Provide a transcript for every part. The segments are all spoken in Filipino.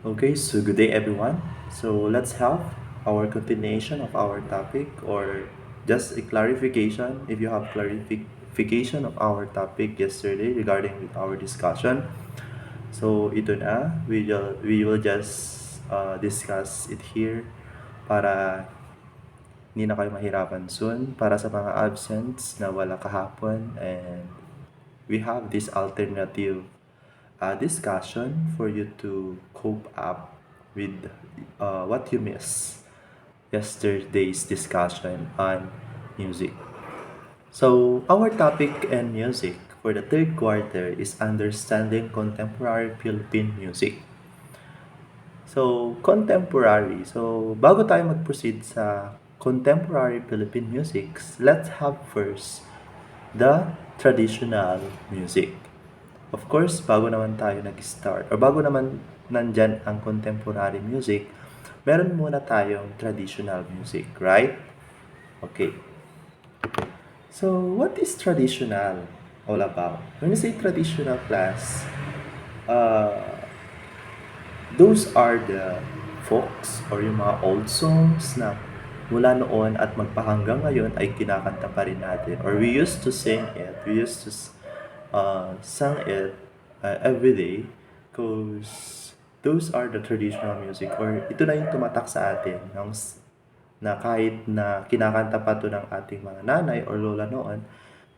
Okay, so good day everyone. So let's have our continuation of our topic or just a clarification if you have clarification of our topic yesterday regarding with our discussion. So ito na, we will just discuss it here para hindi na kayo mahirapan soon para sa mga absents na wala kahapon and we have this alternative discussion for you to cope up with what you miss yesterday's discussion on music. So, our topic and music for the third quarter is understanding contemporary Philippine music. So, contemporary. So, bago tayo mag-proceed sa contemporary Philippine music, let's have first the traditional music. Of course, bago naman tayo nag-start, or bago naman nandyan ang contemporary music, meron muna tayong traditional music, right? Okay. So, what is traditional all about? When you say traditional class, uh, those are the folks or yung mga old songs na mula noon at magpahanggang ngayon ay kinakanta pa rin natin. Or we used to sing it. We used to sing it every day because those are the traditional music or ito na yung tumatak sa atin na kahit na kinakanta pa to ng ating mga nanay or lola noon,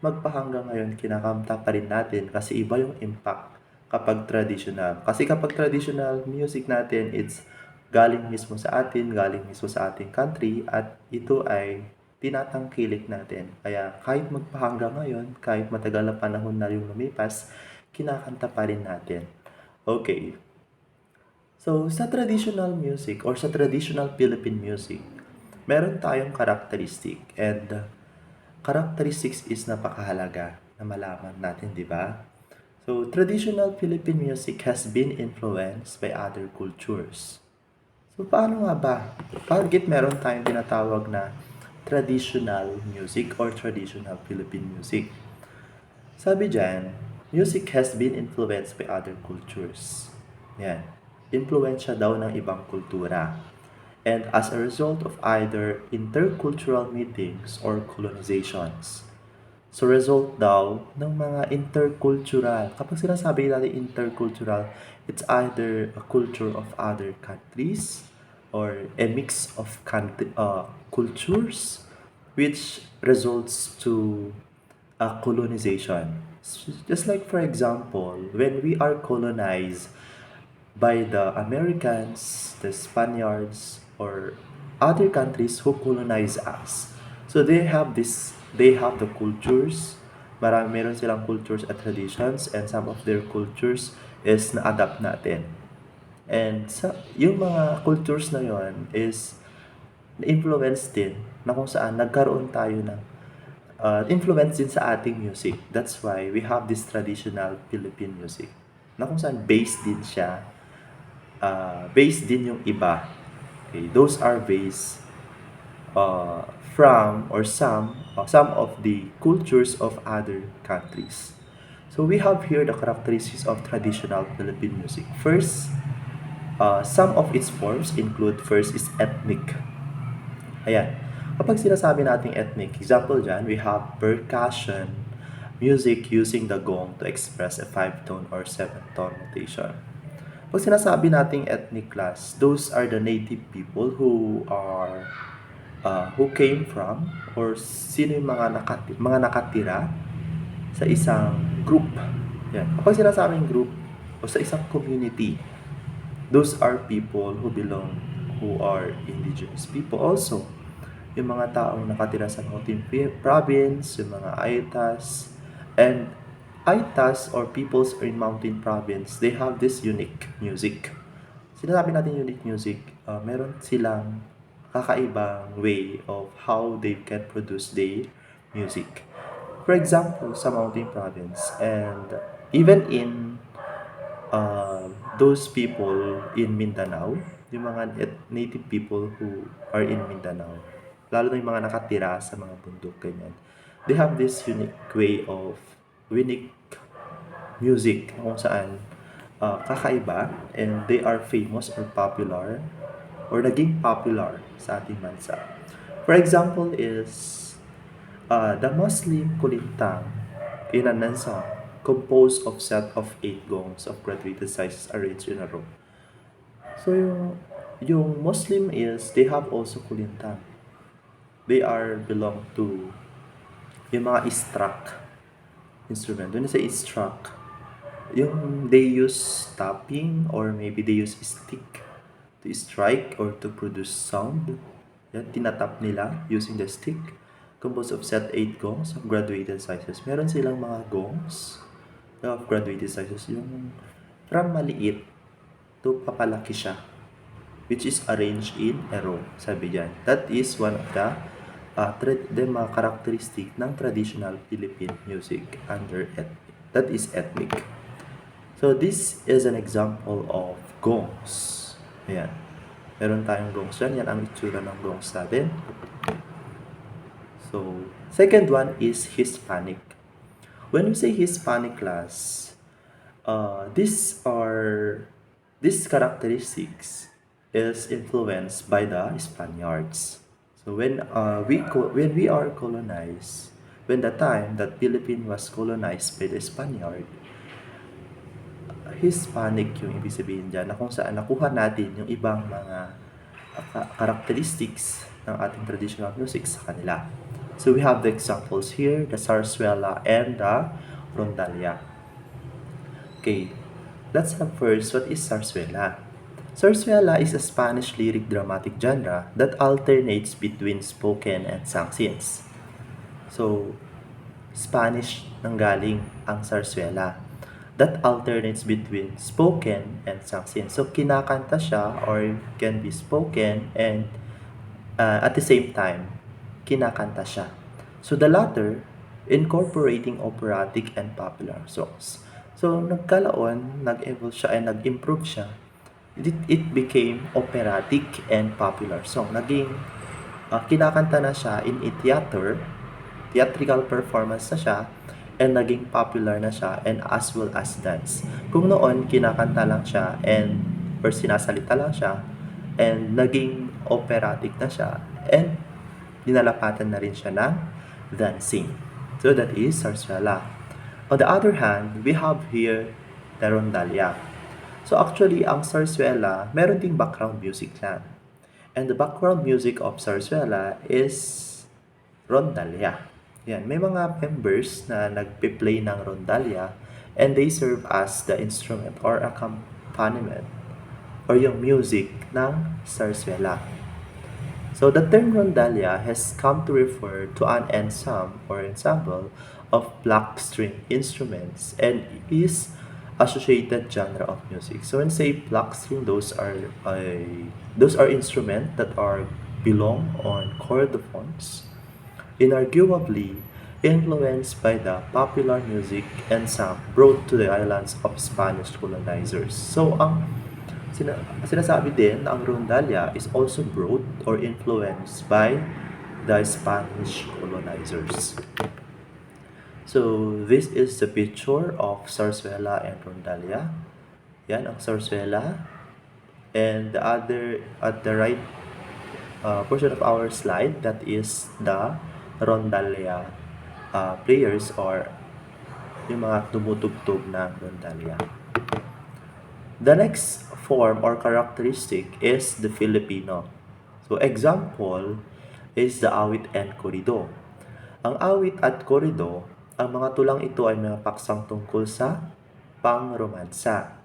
magpahanggang ngayon kinakanta pa rin natin kasi iba yung impact kapag traditional. Kasi kapag traditional music natin, it's galing mismo sa atin, galing mismo sa ating country at ito ay tinatangkilik natin. Kaya kahit magpahanggang ngayon, kahit matagal na panahon na yung lumipas, kinakanta pa rin natin. Okay. So, sa traditional music or sa traditional Philippine music, meron tayong characteristic and characteristics is napakahalaga na malaman natin, di ba? So, traditional Philippine music has been influenced by other cultures. So, paano nga ba? Bakit meron tayong tinatawag na traditional music or traditional Philippine music? Sabi dyan, music has been influenced by other cultures. Yan. Influensya daw ng ibang kultura. And as a result of either intercultural meetings or colonizations. So result daw ng mga intercultural. Kapag sinasabi natin intercultural, it's either a culture of other countries or a mix of cultures which results to a colonization. Just like for example, when we are colonized by the Americans, the Spaniards, or other countries who colonize us. So they have the cultures, meron silang cultures at traditions, and some of their cultures is na-adapt natin. And yung mga cultures na yon is na-influence din na kung saan nagkaroon tayo ng influence din sa ating music. That's why we have this traditional Philippine music na kung saan based din siya based din yung iba. Okay, those are based from or some of the cultures of other countries. So we have here the characteristics of traditional Philippine music. First, some of its forms include first is ethnic. Ayan. Kapag sinasabi nating ethnic, example dyan, we have percussion, music using the gong to express a 5-tone or 7-tone notation. Pag sinasabi nating ethnic class, those are the native people who came from or sino yung mga nakatira sa isang group. Yan. Kapag sinasabing group o sa isang community, those are people who are indigenous people also. Yung mga taong nakatira sa Mountain Province, yung mga Aitas, and Aitas or peoples in Mountain Province, they have this unique music. Sinasabi natin unique music, meron silang kakaibang way of how they can produce their music. For example, sa Mountain Province and even in those people in Mindanao, yung mga native people who are in Mindanao, lalo na yung mga nakatira sa mga bundok, ganyan. They have this unique way of unique music kung saan kakaiba and they are famous or popular or naging popular sa ating bansa. For example is the Muslim kulintang in a song composed of set of 8 gongs of graduated sizes arranged in a row. So yung Muslim is they have also kulintang. They are belong to yung mga istrak instrument. When I say istrak, yung they use tapping or maybe they use stick to strike or to produce sound. Yan, tinatap nila using the stick. Composed of set 8 gongs of graduated sizes. Meron silang mga gongs of graduated sizes. Yung from maliit to papalaki siya. Which is arranged in a row. Sabi dyan. That is one of the mga characteristic ng traditional Philippine music under ethnic. That is ethnic. So this is an example of gongs. Ayan. Meron tayong gongs dyan. Yan ang itsura ng gongs natin. So, second one is Hispanic. When we say Hispanic class, these characteristics is influenced by the Spaniards. So when we are colonized, when the time that Philippine was colonized by the Spaniard, Hispanic yung ibig sabihin dyan na kung saan nakuha natin yung ibang mga characteristics ng ating traditional music sa kanila. So we have the examples here, the zarzuela and the rondalia. Okay, let's have first what is zarzuela. Zarzuela is a Spanish lyric dramatic genre that alternates between spoken and sung scenes. So, Spanish nanggaling ang zarzuela that alternates between spoken and sung scenes. So, kinakanta siya or can be spoken and at the same time, kinakanta siya. So, the latter, incorporating operatic and popular songs. So, nagkalaon, nag-evolve siya and nag-improve siya. It became operatic and popular song. Naging kinakanta na siya in a theatrical performance na siya, and naging popular na siya and as well as dance. Kung noon, kinakanta lang siya and or sinasalita lang siya and naging operatic na siya and dinalapatan na rin siya ng dancing. So that is zarzuela. On the other hand, we have here the rondalia. So actually, ang zarzuela, meron ding background music lang. And the background music of zarzuela is rondalia. Yan, may mga members na nagpe-play ng rondalia and they serve as the instrument or accompaniment or yung music ng zarzuela. So the term rondalia has come to refer to an ensemble of black string instruments and is associated genre of music. So when say black string, those are instruments that are belong on chordophones, inarguably influenced by the popular music and sound brought to the islands of Spanish colonizers. So ang sinasabi din na ang rondalia is also brought or influenced by the Spanish colonizers. So this is the picture of zarzuela and rondalia. Yan ang zarzuela. And the other at the right portion of our slide, that is the rondalia players or yung mga tumutugtog ng rondalia. The next form or characteristic is the Filipino. So example is the awit and korido. Ang awit at korido, ang mga tulang ito ay mga paksang tungkol sa pangromansa.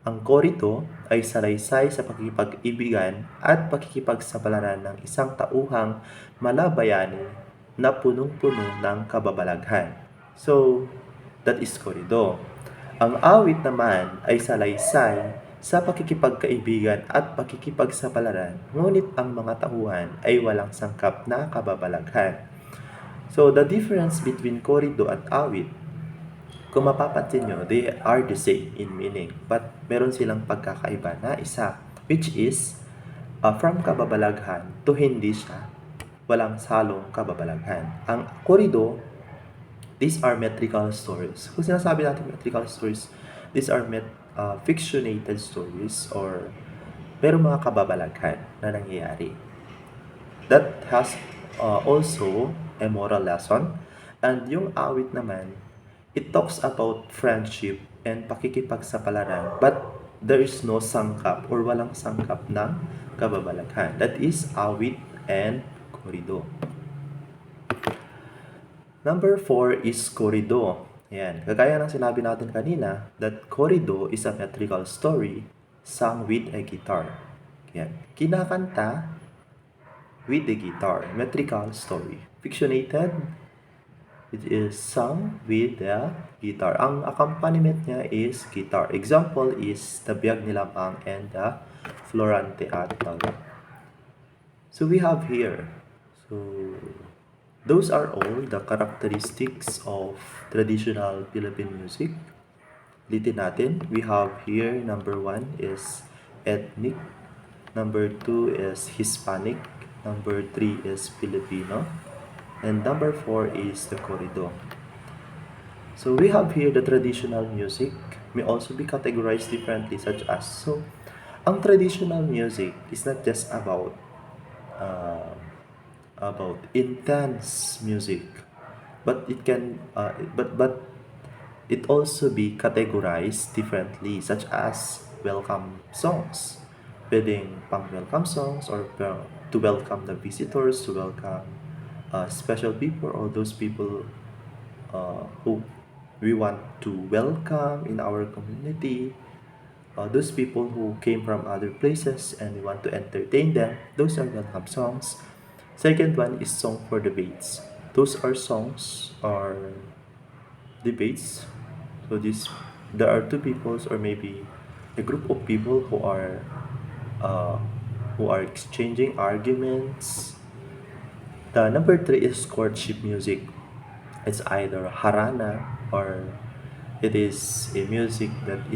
Ang korido ay salaysay sa pakikipag-ibigan at pakikipagsapalaran ng isang tauhang malabayani na punong-puno ng kababalaghan. So, that is korido. Ang awit naman ay salaysay sa pakikipagkaibigan at pakikipagsapalaran, ngunit ang mga tauhan ay walang sangkap na kababalaghan. So, the difference between korido at awit, kung mapapansin nyo, they are the same in meaning, but meron silang pagkakaiba na isa, which is from kababalaghan to hindi siya walang salong kababalaghan. Ang korido, these are metrical stories. Kung sinasabi natin metrical stories, these are fictionated stories or pero mga kababalaghan na nangyayari. That has also a moral lesson. And yung awit naman, it talks about friendship and pakikipagsapalaran. But there is no sangkap or walang sangkap ng kababalaghan. That is awit and korido. Number 4 is Korido. Ayan. Kagaya ng sinabi natin kanina, that Korido is a metrical story sung with a guitar. Ayan. Kinakanta with the guitar. Metrical story. Fictionated, it is sung with the guitar. Ang accompaniment niya is guitar. Example is the Biag ni Lamang and the Florante at Taga. So we have here. So those are all the characteristics of traditional Philippine music. Litin natin. We have here, number 1 is ethnic. Number 2 is Hispanic. Number 3 is Filipino. And number 4 is the Korido. So we have here the traditional music may also be categorized differently such as, so ang traditional music is not just uh, about intense music, but it can but it also be categorized differently such as welcome songs, pwedeng pang welcome songs or to welcome the visitors, to welcome special people or those people who we want to welcome in our community, those people who came from other places and we want to entertain them. Those are welcome songs. Second one is song for debates. Those are songs or debates. So this there are two peoples or maybe a group of people uh, who are exchanging arguments. The number three is courtship music. It's either harana or it is a music that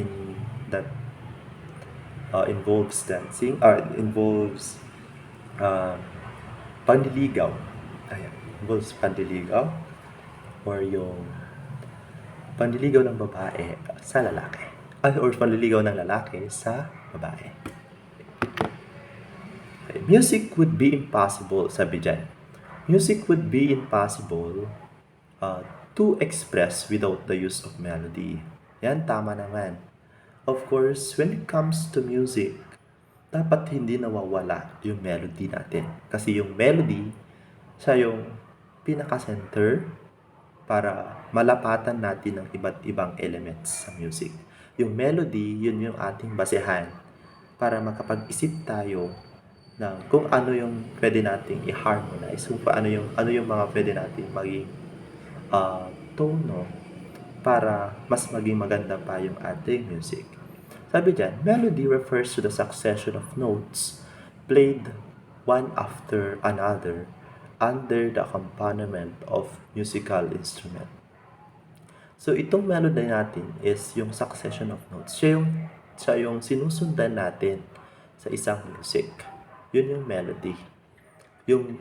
involves dancing or involves uh, panliligaw. Ayan, involves panliligaw or yung panliligaw ng babae sa lalaki. Or panliligaw ng lalaki sa babae. Okay. Music would be impossible, sabi dyan. Music would be impossible uh, to express without the use of melody. Yan, tama naman. Of course, when it comes to music, dapat hindi nawawala yung melody natin. Kasi yung melody, siya yung pinaka-center para malapatan natin ng iba't ibang elements sa music. Yung melody, yun yung ating basehan para makapag-isip tayo ng kung ano yung pwede nating i-harmonize, kung ano yung mga pwede nating maging tono para mas maging maganda pa yung ating music. Sabi dyan, melody refers to the succession of notes played one after another under the accompaniment of musical instrument. So itong melody natin is yung succession of notes. Siya yung sinusundan natin sa isang music. Yun yung melody. Yung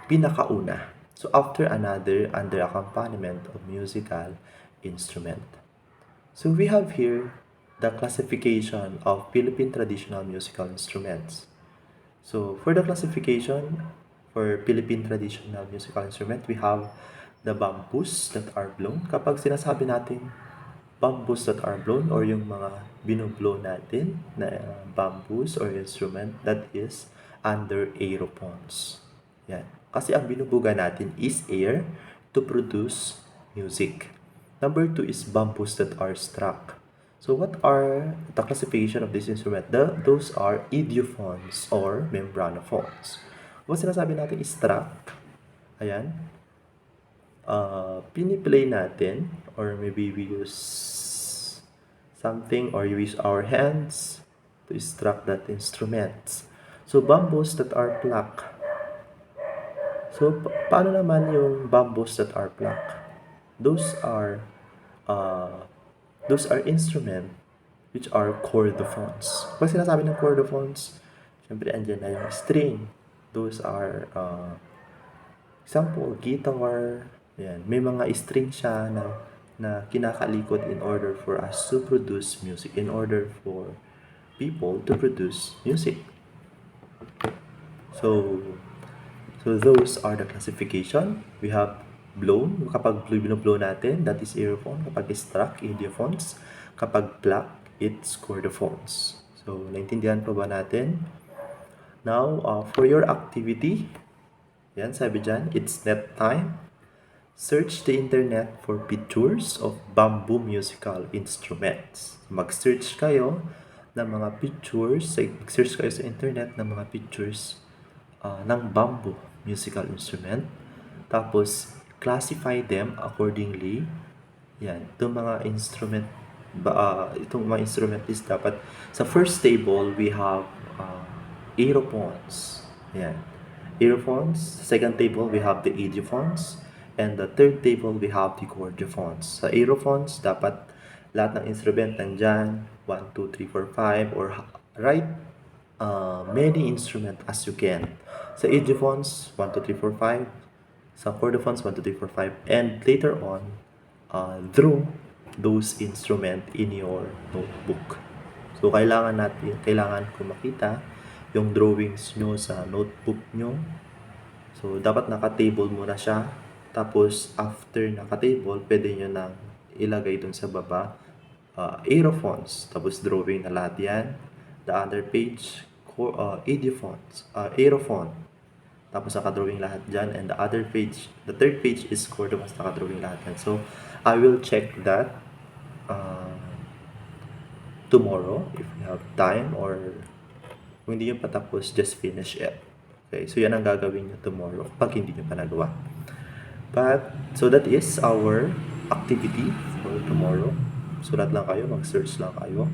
pinakauna. So after another under accompaniment of musical instrument. So we have here the classification of Philippine traditional musical instruments. So for the classification for Philippine traditional musical instrument, we have the bamboos that are blown. Kapag sinasabi natin bamboos that are blown or yung mga binublow natin na bamboos or instrument, that is under aerophones. Yan. Kasi ang binubuga natin is air to produce music. Number 2 is bamboos that are struck. So what are the classification of this instrument? Those are idiophones or membranophones. Kung sinasabi natin is struck, ayan, piniplay natin or maybe we use something or we use our hands to struck that instrument. So bamboos that are plucked. So paano naman yung bamboos that are plucked? Those are instrument which are chordophones. Pag sinasabi ng chordophones, syempre andyan na yung string. Those are example, guitar. Yan. May mga string siya na na kinakalikot in order for us to produce music, in order for people to produce music. So, so those are the classification. We have blown, kapag blow natin, that is aerophone. Kapag struck, idiophones. Kapag pluck, it's chordophones. So, naintindihan pa ba natin? Now, for your activity, yan, sabi dyan, it's net time. Search the internet for pictures of bamboo musical instruments. Mag-search kayo ng mga pictures, search kayo sa internet ng mga pictures ng bamboo musical instrument. Tapos, classify them accordingly. Yan, itong mga instrument is dapat, sa first table, we have aerophones. Yan. Aerophones. Second table, we have the idiophones. And the third table, we have the chordophones. Sa aerophones, dapat lahat ng instrument nandyan, 1, 2, 3, 4, 5, or write many instrument as you can. Sa idiophones, 1, 2, 3, 4, 5. Sa chordophones, 1, 2, 3, 4, 5. And later on, draw those instrument in your notebook. So, kailangan ko makita yung drawings nyo sa notebook nyo. So, dapat naka-table muna siya. Tapos, after naka-table, pwede nyo nang ilagay dun sa baba. Aerophones. Tapos, drawing na lahat yan. The other page, idiophones. Aerophone. Tapos, naka-drawing lahat dyan. And the other page, the third page is chordophones. Naka-drawing lahat yan. So, I will check that tomorrow if you have time, or kung hindi nyo pa tapos, just finish it. Okay, so yan ang gagawin nyo tomorrow pag hindi nyo pa nagawa. But, so that is our activity for tomorrow. Sulat lang kayo, mag-search lang kayo.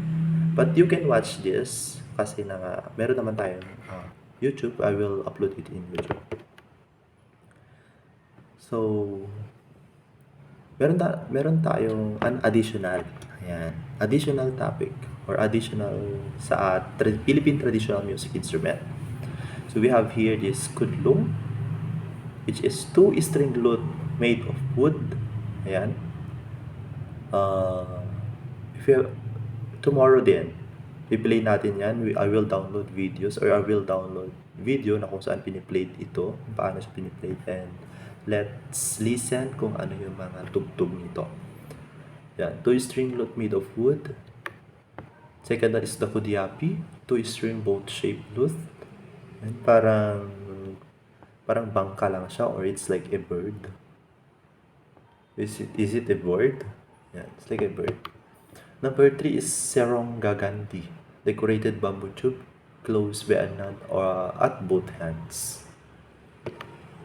But you can watch this kasi meron naman tayong YouTube. I will upload it in YouTube. So, meron tayong an additional. Ayan, additional topic or additional sa Philippine traditional music instrument. So we have here this kudlong, which is 2-string lute made of wood. Ayan. If you tomorrow din, i-play natin yan. I will download videos, or I will download video na kung saan piniplayed ito, paano siya piniplayed, and let's listen kung ano yung mga tugtog nito. Yan, 2-string lute made of wood. Second, that is the kudiapi, 2-string boat-shaped lute. And parang bangka lang siya, or it's like a bird. Is it a bird? Yeah, it's like a bird. Number 3 is serong gaganti, decorated bamboo tube, closed by a knot or at both hands.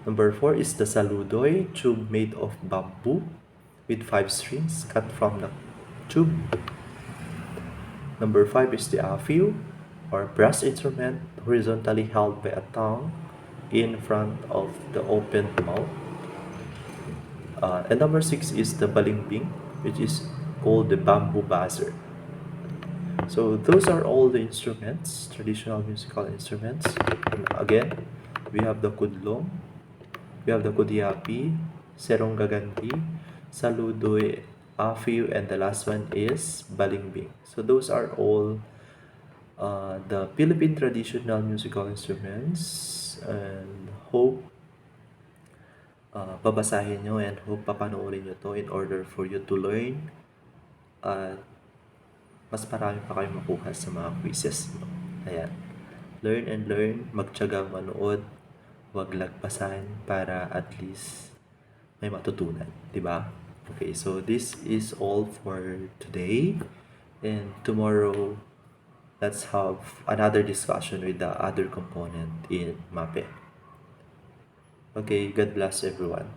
Number 4 is the saludoy, tube made of bamboo with 5 strings cut from the tube. Number 5 is the afiu, or brass instrument horizontally held by a tongue in front of the open mouth. And number 6 is the balingbing, which is called the bamboo buzzer. So those are all the instruments, traditional musical instruments. And again, we have the kudlong, we have the kudiapi, serong gaganti, saludoy, afiu, and the last one is balingbing. So those are all the Philippine traditional musical instruments, and hope babasahin nyo, and hope papanoorin nyo to in order for you to learn at mas marami pa kayong makuha sa mga quizzes nyo. Ayan. Learn and learn, magtiyagang manood, wag lagpasan para at least may matutunan, di ba? Okay, so this is all for today, and tomorrow let's have another discussion with the other component in MAPE. Okay, God bless everyone.